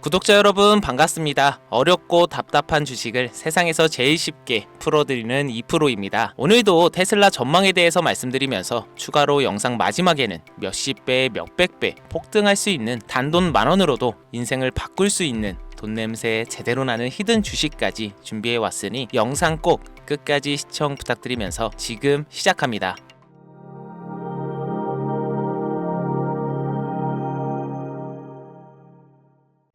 구독자 여러분 반갑습니다. 어렵고 답답한 주식을 세상에서 제일 쉽게 풀어드리는 2프로입니다. 오늘도 테슬라 전망에 대해서 말씀드리면서 추가로 영상 마지막에는 몇십 배, 몇백 배 폭등할 수 있는 단돈 10,000원으로도 인생을 바꿀 수 있는 돈 냄새 제대로 나는 히든 주식까지 준비해 왔으니 영상 꼭 끝까지 시청 부탁드리면서 지금 시작합니다.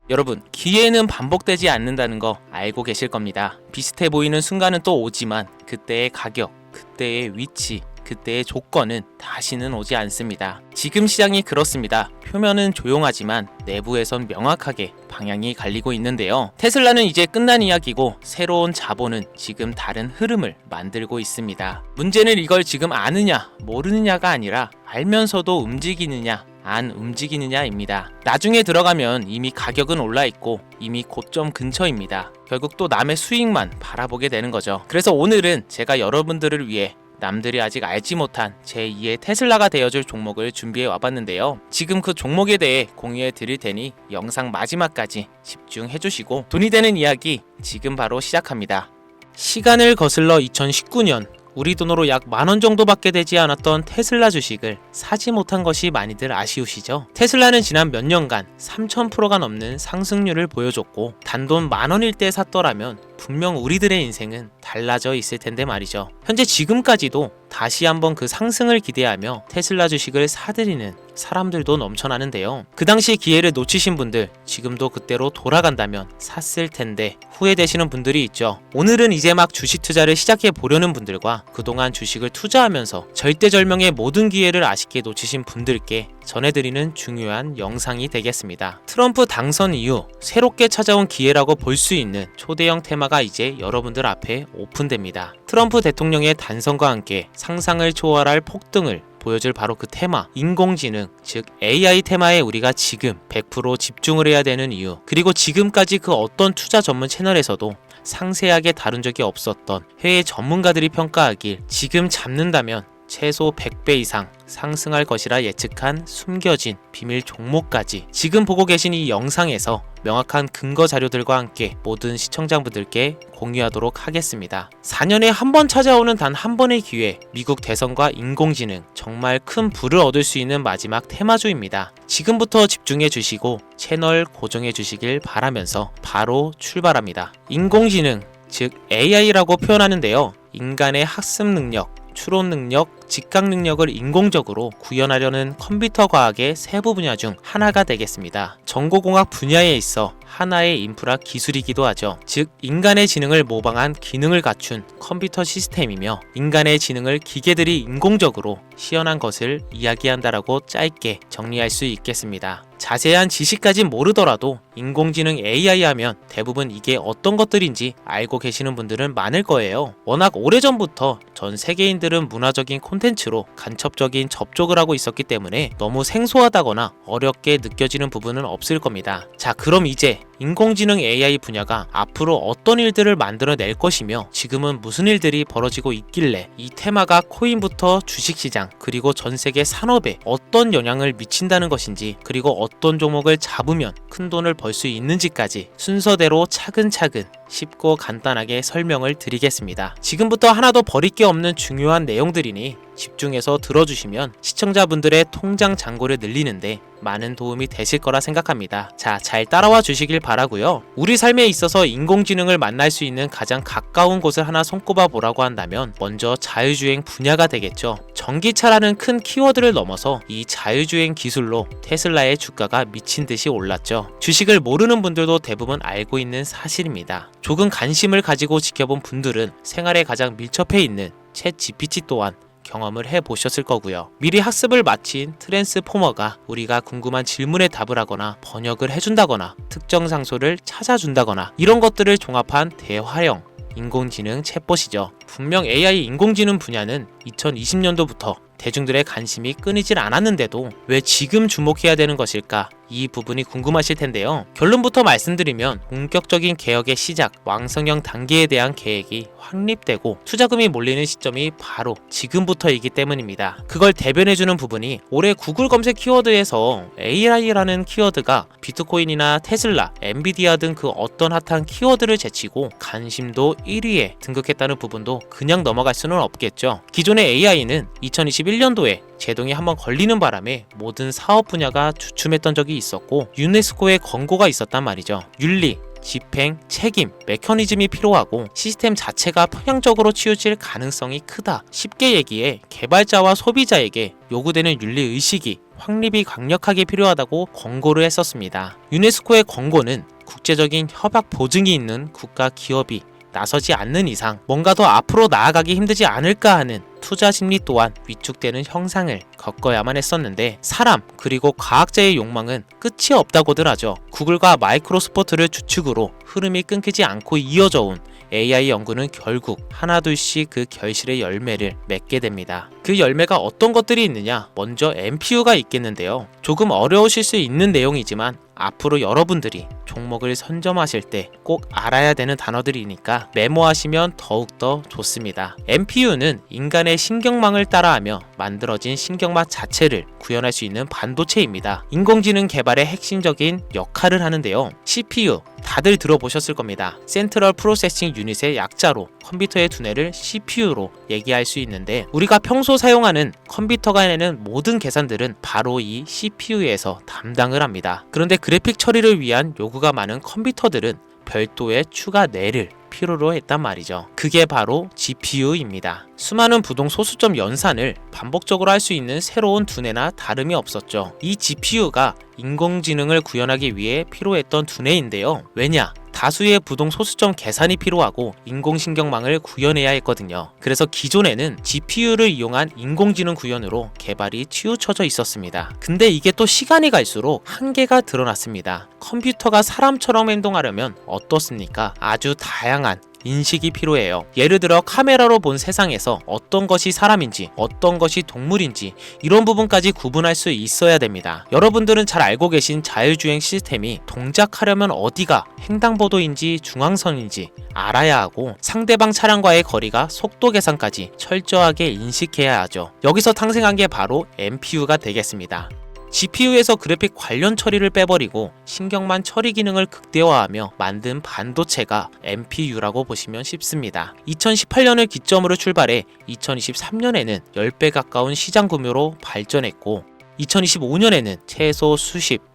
여러분, 기회는 반복되지 않는다는 거 알고 계실 겁니다. 비슷해 보이는 순간은 또 오지만 그때의 가격, 그때의 위치, 그때의 조건은 다시는 오지 않습니다. 지금 시장이 그렇습니다. 표면은 조용하지만 내부에선 명확하게 방향이 갈리고 있는데요. 테슬라는 이제 끝난 이야기고 새로운 자본은 지금 다른 흐름을 만들고 있습니다. 문제는 이걸 지금 아느냐, 모르느냐가 아니라 알면서도 움직이느냐, 안 움직이느냐입니다. 나중에 들어가면 이미 가격은 올라있고 이미 고점 근처입니다. 결국 또 남의 수익만 바라보게 되는 거죠. 그래서 오늘은 제가 여러분들을 위해 남들이 아직 알지 못한 제2의 테슬라가 되어줄 종목을 준비해 와봤는데요. 지금 그 종목에 대해 공유해 드릴 테니 영상 마지막까지 집중해 주시고 돈이 되는 이야기 지금 바로 시작합니다. 시간을 거슬러 2019년 우리 돈으로 약 10,000원 정도밖에 되지 않았던 테슬라 주식을 사지 못한 것이 많이들 아쉬우시죠? 테슬라는 지난 몇 년간 3000%가 넘는 상승률을 보여줬고 단돈 10,000원일 때 샀더라면 분명 우리들의 인생은 달라져 있을 텐데 말이죠. 현재 지금까지도 다시 한번 그 상승을 기대하며 테슬라 주식을 사들이는 사람들도 넘쳐나는데요. 그 당시 기회를 놓치신 분들 지금도 그때로 돌아간다면 샀을 텐데 후회되시는 분들이 있죠. 오늘은 이제 막 주식 투자를 시작해 보려는 분들과 그동안 주식을 투자하면서 절대절명의 모든 기회를 아쉽게 놓치신 분들께 전해드리는 중요한 영상이 되겠습니다. 트럼프 당선 이후 새롭게 찾아온 기회라고 볼 수 있는 초대형 테마가 이제 여러분들 앞에 오픈됩니다. 트럼프 대통령의 단선과 함께 상상을 초월할 폭등을 보여줄 바로 그 테마, 인공지능, 즉 AI 테마에 우리가 지금 100% 집중을 해야 되는 이유, 그리고 지금까지 그 어떤 투자 전문 채널에서도 상세하게 다룬 적이 없었던 해외 전문가들이 평가하길 지금 잡는다면 최소 100배 이상 상승할 것이라 예측한 숨겨진 비밀 종목까지 지금 보고 계신 이 영상에서 명확한 근거 자료들과 함께 모든 시청자분들께 공유하도록 하겠습니다. 4년에 한 번 찾아오는 단 한 번의 기회, 미국 대선과 인공지능, 정말 큰 부를 얻을 수 있는 마지막 테마주입니다. 지금부터 집중해 주시고 채널 고정해 주시길 바라면서 바로 출발합니다. 인공지능, 즉 AI라고 표현하는데요. 인간의 학습 능력, 추론 능력, 직각 능력을 인공적으로 구현하려는 컴퓨터 과학의 세부 분야 중 하나가 되겠습니다. 정보공학 분야에 있어 하나의 인프라 기술이기도 하죠. 즉 인간의 지능을 모방한 기능을 갖춘 컴퓨터 시스템이며 인간의 지능을 기계들이 인공적으로 시연한 것을 이야기한다라고 짧게 정리할 수 있겠습니다. 자세한 지식까진 모르더라도 인공지능 AI 하면 대부분 이게 어떤 것들인지 알고 계시는 분들은 많을 거예요. 워낙 오래전부터 전 세계인들은 문화적인 콘텐츠로 간접적인 접촉을 하고 있었기 때문에 너무 생소하다거나 어렵게 느껴지는 부분은 없을 겁니다. 자, 그럼 이제 인공지능 AI 분야가 앞으로 어떤 일들을 만들어낼 것이며 지금은 무슨 일들이 벌어지고 있길래 이 테마가 코인부터 주식시장 그리고 전 세계 산업에 어떤 영향을 미친다는 것인지, 그리고 어떤 종목을 잡으면 큰 돈을 벌 수 있는지까지 순서대로 차근차근 쉽고 간단하게 설명을 드리겠습니다. 지금부터 하나도 버릴 게 없는 중요한 내용들이니 집중해서 들어주시면 시청자분들의 통장 잔고를 늘리는데 많은 도움이 되실 거라 생각합니다. 자, 잘 따라와 주시길 바라고요. 우리 삶에 있어서 인공지능을 만날 수 있는 가장 가까운 곳을 하나 손꼽아 보라고 한다면 먼저 자율주행 분야가 되겠죠. 전기차라는 큰 키워드를 넘어서 이 자율주행 기술로 테슬라의 주가가 미친 듯이 올랐죠. 주식을 모르는 분들도 대부분 알고 있는 사실입니다. 조금 관심을 가지고 지켜본 분들은 생활에 가장 밀접해 있는 챗 GPT 또한 경험을 해보셨을 거고요. 미리 학습을 마친 트랜스포머가 우리가 궁금한 질문에 답을 하거나 번역을 해준다거나 특정 장소를 찾아준다거나 이런 것들을 종합한 대화형 인공지능 챗봇이죠. 분명 AI 인공지능 분야는 2020년도부터 대중들의 관심이 끊이질 않았는데도 왜 지금 주목해야 되는 것일까? 이 부분이 궁금하실 텐데요. 결론부터 말씀드리면 본격적인 개혁의 시작, 왕성형 단계에 대한 계획이 확립되고 투자금이 몰리는 시점이 바로 지금부터이기 때문입니다. 그걸 대변해주는 부분이 올해 구글 검색 키워드에서 AI라는 키워드가 비트코인이나 테슬라, 엔비디아 등 그 어떤 핫한 키워드를 제치고 관심도 1위에 등극했다는 부분도 그냥 넘어갈 수는 없겠죠. 기존의 AI는 2021년도에 제동이 한번 걸리는 바람에 모든 사업 분야가 주춤했던 적이 있었고 유네스코의 권고가 있었단 말이죠. 윤리, 집행, 책임, 메커니즘이 필요하고 시스템 자체가 편향적으로 치우칠 가능성이 크다. 쉽게 얘기해 개발자와 소비자에게 요구되는 윤리의식이 확립이 강력하게 필요하다고 권고를 했었습니다. 유네스코의 권고는 국제적인 협약 보증이 있는 국가 기업이 나서지 않는 이상 뭔가 더 앞으로 나아가기 힘들지 않을까 하는 투자 심리 또한 위축되는 형상을 겪어야만 했었는데 사람 그리고 과학자의 욕망은 끝이 없다고들 하죠. 구글과 마이크로소프트를 주축으로 흐름이 끊기지 않고 이어져 온 AI 연구는 결국 하나둘씩 그 결실의 열매를 맺게 됩니다. 그 열매가 어떤 것들이 있느냐? 먼저 NPU가 있겠는데요. 조금 어려우실 수 있는 내용이지만 앞으로 여러분들이 종목을 선점하실 때 꼭 알아야 되는 단어들이니까 메모하시면 더욱더 좋습니다. NPU는 인간의 신경망을 따라하며 만들어진 신경망 자체를 구현할 수 있는 반도체입니다. 인공지능 개발의 핵심적인 역할을 하는데요. CPU, 다들 들어보셨을 겁니다. 센트럴 프로세싱 유닛의 약자로 컴퓨터의 두뇌를 CPU로 얘기할 수 있는데 우리가 평소 사용하는 컴퓨터가 내는 모든 계산들은 바로 이 CPU에서 담당을 합니다. 그런데 그래픽 처리를 위한 요구가 많은 컴퓨터들은 별도의 추가 뇌를 필요로 했단 말이죠. 그게 바로 GPU입니다. 수많은 부동 소수점 연산을 반복적으로 할 수 있는 새로운 두뇌나 다름이 없었죠. 이 GPU가 인공지능을 구현하기 위해 필요했던 두뇌인데요. 왜냐? 다수의 부동 소수점 계산이 필요하고 인공신경망을 구현해야 했거든요. 그래서 기존에는 GPU를 이용한 인공지능 구현으로 개발이 치우쳐져 있었습니다. 근데 이게 또 시간이 갈수록 한계가 드러났습니다. 컴퓨터가 사람처럼 행동하려면 어떻습니까? 아주 다양한 인식이 필요해요. 예를 들어 카메라로 본 세상에서 어떤 것이 사람인지 어떤 것이 동물인지 이런 부분까지 구분할 수 있어야 됩니다. 여러분들은 잘 알고 계신 자율주행 시스템이 동작하려면 어디가 횡단보도인지 중앙선인지 알아야 하고 상대방 차량과의 거리가 속도 계산까지 철저하게 인식해야 하죠. 여기서 탄생한 게 바로 NPU가 되겠습니다. GPU에서 그래픽 관련 처리를 빼버리고 신경만 처리 기능을 극대화하며 만든 반도체가 NPU라고 보시면 쉽습니다. 2018년을 기점으로 출발해 2023년에는 10배 가까운 시장 규모로 발전했고 2025년에는 최소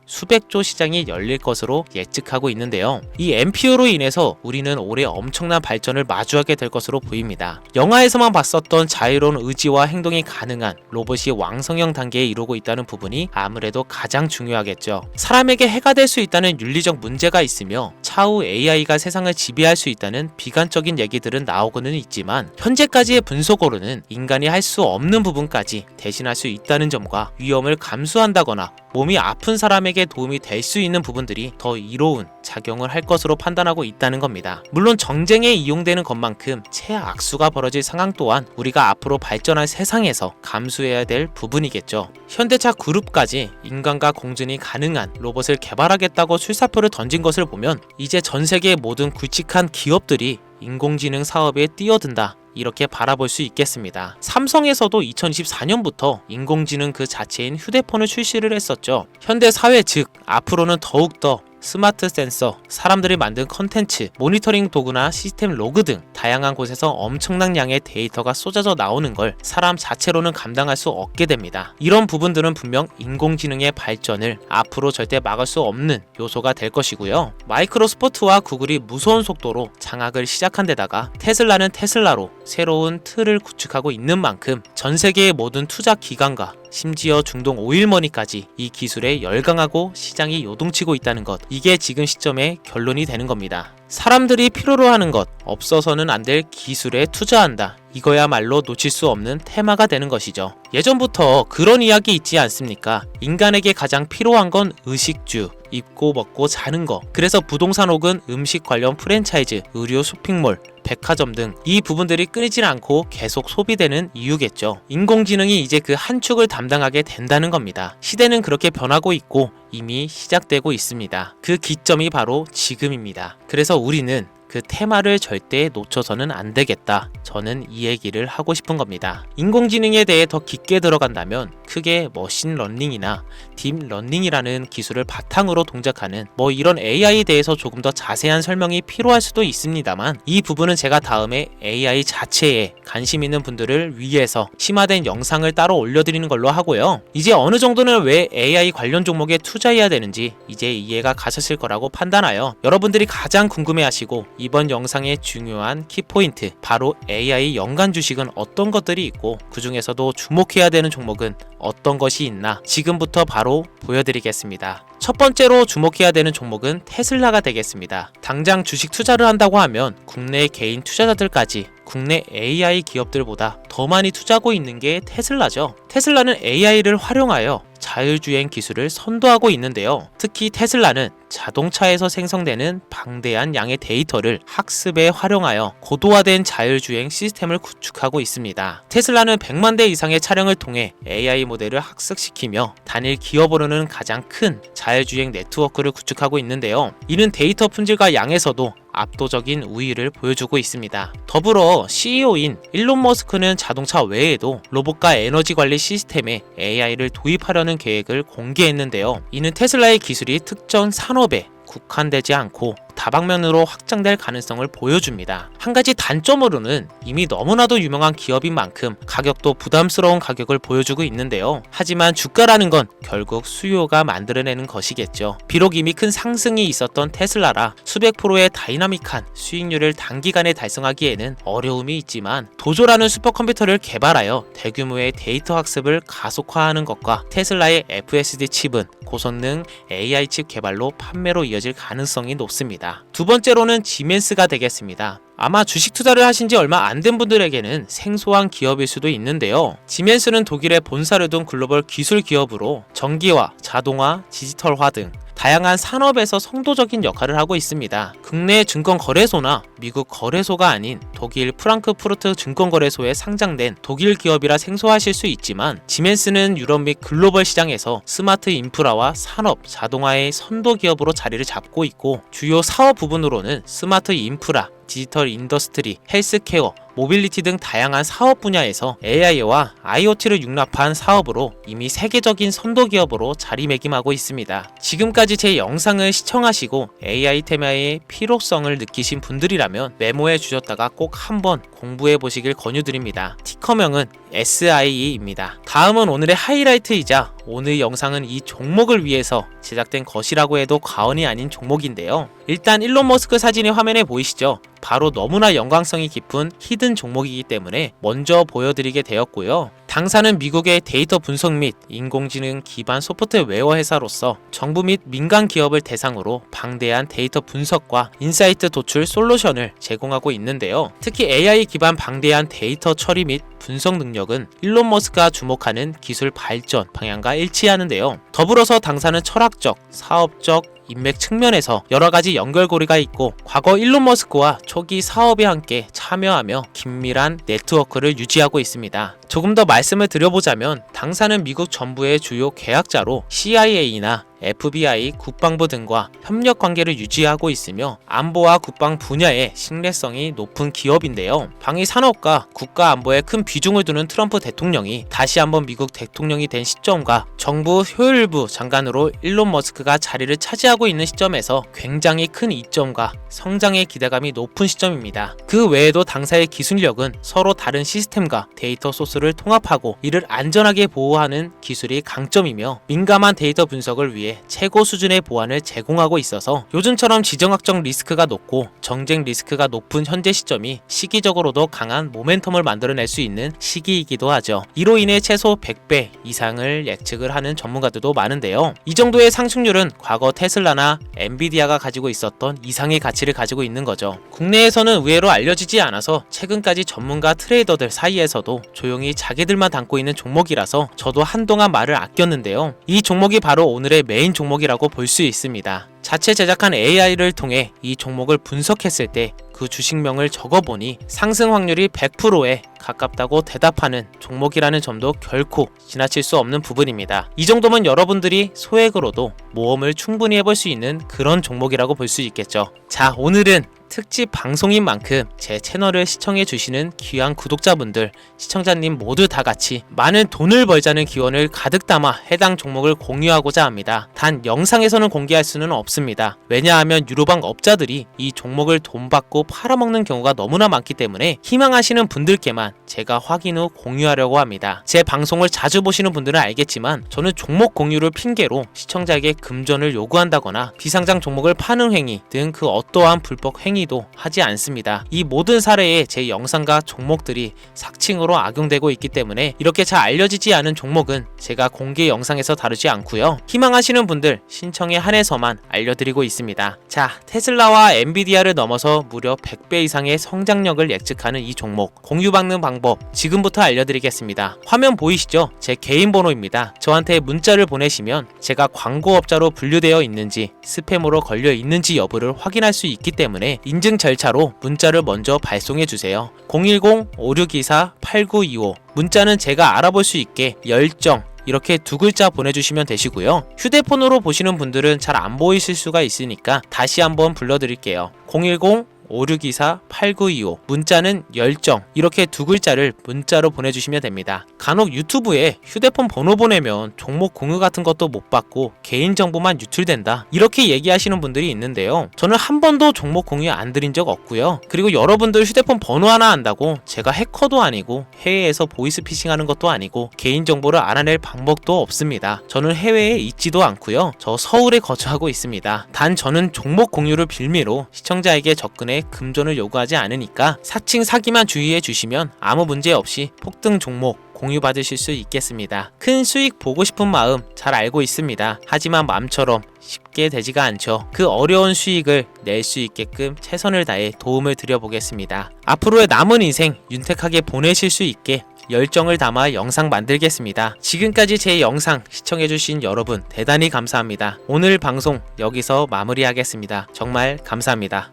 수백조 시장이 열릴 것으로 예측하고 있는데요. 이 NPU로 인해서 우리는 올해 엄청난 발전을 마주하게 될 것으로 보입니다. 영화에서만 봤었던 자유로운 의지와 행동이 가능한 로봇이 왕성형 단계에 이르고 있다는 부분이 아무래도 가장 중요하겠죠. 사람에게 해가 될 수 있다는 윤리적 문제가 있으며 차후 AI가 세상을 지배할 수 있다는 비관적인 얘기들은 나오고는 있지만 현재까지의 분석으로는 인간이 할 수 없는 부분까지 대신할 수 있다는 점과 위험을 감수한다거나 몸이 아픈 사람에게 도움이 될 수 있는 부분들이 더 이로운 작용을 할 것으로 판단하고 있다는 겁니다. 물론 정쟁에 이용되는 것만큼 최악수가 벌어질 상황 또한 우리가 앞으로 발전할 세상에서 감수해야 될 부분이겠죠. 현대차 그룹까지 인간과 공존이 가능한 로봇을 개발하겠다고 출사표를 던진 것을 보면 이제 전 세계의 모든 굵직한 기업들이 인공지능 사업에 뛰어든다, 이렇게 바라볼 수 있겠습니다. 삼성에서도 2024년부터 인공지능 그 자체인 휴대폰을 출시를 했었죠. 현대 사회 즉 앞으로는 더욱더 스마트 센서, 사람들이 만든 컨텐츠, 모니터링 도구나 시스템 로그 등 다양한 곳에서 엄청난 양의 데이터가 쏟아져 나오는 걸 사람 자체로는 감당할 수 없게 됩니다. 이런 부분들은 분명 인공지능의 발전을 앞으로 절대 막을 수 없는 요소가 될 것이고요. 마이크로소프트와 구글이 무서운 속도로 장악을 시작한 데다가 테슬라는 테슬라로 새로운 틀을 구축하고 있는 만큼 전 세계의 모든 투자 기관과 심지어 중동 오일머니까지 이 기술에 열광하고 시장이 요동치고 있다는 것, 이게 지금 시점의 결론이 되는 겁니다. 사람들이 필요로 하는 것, 없어서는 안 될 기술에 투자한다. 이거야말로 놓칠 수 없는 테마가 되는 것이죠. 예전부터 그런 이야기 있지 않습니까? 인간에게 가장 필요한 건 의식주, 입고 먹고 자는 거. 그래서 부동산 혹은 음식 관련 프랜차이즈, 의료 쇼핑몰, 백화점 등 이 부분들이 끊이질 않고 계속 소비되는 이유겠죠. 인공지능이 이제 그 한 축을 담당하게 된다는 겁니다. 시대는 그렇게 변하고 있고 이미 시작되고 있습니다. 그 기점이 바로 지금입니다. 그래서 우리는 그 테마를 절대 놓쳐서는 안 되겠다. 저는 이 얘기를 하고 싶은 겁니다. 인공지능에 대해 더 깊게 들어간다면 크게 머신러닝이나 딥러닝이라는 기술을 바탕으로 동작하는 이런 AI에 대해서 조금 더 자세한 설명이 필요할 수도 있습니다만, 이 부분은 제가 다음에 AI 자체에 관심 있는 분들을 위해서 심화된 영상을 따로 올려드리는 걸로 하고요. 이제 어느 정도는 왜 AI 관련 종목에 투자해야 되는지 이제 이해가 가셨을 거라고 판단하여 여러분들이 가장 궁금해하시고 이번 영상의 중요한 키포인트, 바로 AI 연관 주식은 어떤 것들이 있고 그 중에서도 주목해야 되는 종목은 어떤 것이 있나 지금부터 바로 보여드리겠습니다. 첫 번째로 주목해야 되는 종목은 테슬라가 되겠습니다. 당장 주식 투자를 한다고 하면 국내 개인 투자자들까지 국내 AI 기업들보다 더 많이 투자하고 있는 게 테슬라죠. 테슬라는 AI를 활용하여 자율주행 기술을 선도하고 있는데요. 특히 테슬라는 자동차에서 생성되는 방대한 양의 데이터를 학습에 활용하여 고도화된 자율주행 시스템을 구축하고 있습니다. 테슬라는 100만 대 이상의 차량을 통해 AI 모델을 학습시키며 단일 기업으로는 가장 큰 자율주행 네트워크를 구축하고 있는데요. 이는 데이터 품질과 양에서도 압도적인 우위를 보여주고 있습니다. 더불어 CEO인 일론 머스크는 자동차 외에도 로봇과 에너지 관리 시스템에 AI를 도입하려는 계획을 공개했는데요. 이는 테슬라의 기술이 특정 산업에 국한되지 않고 다방면으로 확장될 가능성을 보여줍니다. 한 가지 단점으로는 이미 너무나도 유명한 기업인 만큼 가격도 부담스러운 가격을 보여주고 있는데요. 하지만 주가라는 건 결국 수요가 만들어내는 것이겠죠. 비록 이미 큰 상승이 있었던 테슬라라 수백 프로의 다이나믹한 수익률을 단기간에 달성하기에는 어려움이 있지만, 도조라는 슈퍼컴퓨터를 개발하여 대규모의 데이터 학습을 가속화하는 것과 테슬라의 FSD 칩은 고성능 AI 칩 개발로 판매로 이어질 가능성이 높습니다. 두 번째로는 지멘스가 되겠습니다. 아마 주식 투자를 하신 지 얼마 안 된 분들에게는 생소한 기업일 수도 있는데요. 지멘스는 독일에 본사를 둔 글로벌 기술 기업으로 전기화, 자동화, 디지털화 등 다양한 산업에서 선도적인 역할을 하고 있습니다. 국내 증권거래소나 미국 거래소가 아닌 독일 프랑크푸르트 증권거래소에 상장된 독일 기업이라 생소하실 수 있지만, 지멘스는 유럽 및 글로벌 시장에서 스마트 인프라와 산업, 자동화의 선도 기업으로 자리를 잡고 있고, 주요 사업 부분으로는 스마트 인프라, 디지털 인더스트리, 헬스케어, 모빌리티 등 다양한 사업 분야에서 AI와 IoT를 융합한 사업으로 이미 세계적인 선도 기업으로 자리매김하고 있습니다. 지금까지 제 영상을 시청하시고 AI 테마의 필요성을 느끼신 분들이라면 메모해 주셨다가 꼭 한번 공부해 보시길 권유드립니다. 티커명은 SIE입니다. 다음은 오늘의 하이라이트이자 오늘 영상은 이 종목을 위해서 제작된 것이라고 해도 과언이 아닌 종목인데요. 일단 일론 머스크 사진이 화면에 보이시죠? 바로 너무나 연관성이 깊은 히든 종목이기 때문에 먼저 보여드리게 되었고요. 당사는 미국의 데이터 분석 및 인공지능 기반 소프트웨어 회사로서 정부 및 민간 기업을 대상으로 방대한 데이터 분석과 인사이트 도출 솔루션을 제공하고 있는데요. 특히 AI 기반 방대한 데이터 처리 및 분석 능력은 일론 머스크가 주목하는 기술 발전 방향과 일치하는데요. 더불어서 당사는 철학적, 사업적, 인맥 측면에서 여러가지 연결고리가 있고, 과거 일론 머스크와 초기 사업에 함께 참여하며 긴밀한 네트워크를 유지하고 있습니다. 조금 더 말씀을 드려보자면, 당사는 미국 정부의 주요 계약자로 CIA나 FBI, 국방부 등과 협력 관계를 유지하고 있으며 안보와 국방 분야의 신뢰성이 높은 기업인데요. 방위 산업과 국가 안보에 큰 비중을 두는 트럼프 대통령이 다시 한번 미국 대통령이 된 시점과 정부 효율부 장관으로 일론 머스크가 자리를 차지하고 있는 시점에서 굉장히 큰 이점과 성장의 기대감이 높은 시점입니다. 그 외에도 당사의 기술력은 서로 다른 시스템과 데이터 소스를 통합하고 이를 안전하게 보호하는 기술이 강점이며, 민감한 데이터 분석을 위해 최고 수준의 보안을 제공하고 있어서 요즘처럼 지정학적 리스크가 높고 정쟁 리스크가 높은 현재 시점이 시기적으로도 강한 모멘텀을 만들어낼 수 있는 시기이기도 하죠. 이로 인해 최소 100배 이상을 예측을 하는 전문가들도 많은데요. 이 정도의 상승률은 과거 테슬라나 엔비디아가 가지고 있었던 이상의 가치를 가지고 있는 거죠. 국내에서는 의외로 알려지지 않아서 최근까지 전문가 트레이더들 사이에서도 조용히 자기들만 담고 있는 종목이라서 저도 한동안 말을 아꼈는데요. 이 종목이 바로 오늘의 메인 종목이라고 볼 수 있습니다. 자체 제작한 AI를 통해 이 종목을 분석했을 때 그 주식명을 적어보니 상승 확률이 100%에 가깝다고 대답하는 종목이라는 점도 결코 지나칠 수 없는 부분입니다. 이 정도면 여러분들이 소액으로도 모험을 충분히 해볼 수 있는 그런 종목이라고 볼 수 있겠죠. 자, 오늘은 특집 방송인 만큼 제 채널을 시청해주시는 귀한 구독자분들, 시청자님 모두 다 같이 많은 돈을 벌자는 기원을 가득 담아 해당 종목을 공유하고자 합니다. 단 영상에서는 공개할 수는 없습니다. 왜냐하면 유료방 업자들이 이 종목을 돈 받고 팔아먹는 경우가 너무나 많기 때문에 희망하시는 분들께만 제가 확인 후 공유하려고 합니다. 제 방송을 자주 보시는 분들은 알겠지만 저는 종목 공유를 핑계로 시청자에게 금전을 요구한다거나 비상장 종목을 파는 행위 등 그 어떠한 불법 행위도 하지 않습니다. 이 모든 사례에 제 영상과 종목들이 삭칭으로 악용되고 있기 때문에 이렇게 잘 알려지지 않은 종목은 제가 공개 영상에서 다루지 않고요. 희망하시는 분들 신청에 한해서만 알려드리고 있습니다. 자, 테슬라와 엔비디아를 넘어서 무려 100배 이상의 성장력을 예측하는 이 종목 공유받는 방법 지금부터 알려드리겠습니다. 화면 보이시죠? 제 개인 번호입니다. 저한테 문자를 보내시면 제가 광고업자로 분류되어 있는지 스팸으로 걸려 있는지 여부를 확인할 수 있기 때문에 인증 절차로 문자를 먼저 발송해주세요. 010-5624-8925 문자는 제가 알아볼 수 있게 열정 이렇게 두 글자 보내주시면 되시고요. 휴대폰으로 보시는 분들은 잘 안 보이실 수가 있으니까 다시 한번 불러드릴게요. 010-5624-8925 문자는 열정 이렇게 두 글자를 문자로 보내주시면 됩니다. 간혹 유튜브에 휴대폰 번호 보내면 종목 공유 같은 것도 못 받고 개인정보만 유출된다 이렇게 얘기하시는 분들이 있는데요. 저는 한 번도 종목 공유 안 드린 적 없고요. 그리고 여러분들 휴대폰 번호 하나 안다고 제가 해커도 아니고 해외에서 보이스피싱 하는 것도 아니고 개인정보를 알아낼 방법도 없습니다. 저는 해외에 있지도 않고요. 저 서울에 거주하고 있습니다. 단 저는 종목 공유를 빌미로 시청자에게 접근해 금전을 요구하지 않으니까 사칭 사기만 주의해 주시면 아무 문제 없이 폭등 종목 공유받으실 수 있겠습니다. 큰 수익 보고 싶은 마음 잘 알고 있습니다. 하지만 마음처럼 쉽게 되지가 않죠. 그 어려운 수익을 낼 수 있게끔 최선을 다해 도움을 드려보겠습니다. 앞으로의 남은 인생 윤택하게 보내실 수 있게 열정을 담아 영상 만들겠습니다. 지금까지 제 영상 시청해주신 여러분 대단히 감사합니다. 오늘 방송 여기서 마무리하겠습니다. 정말 감사합니다.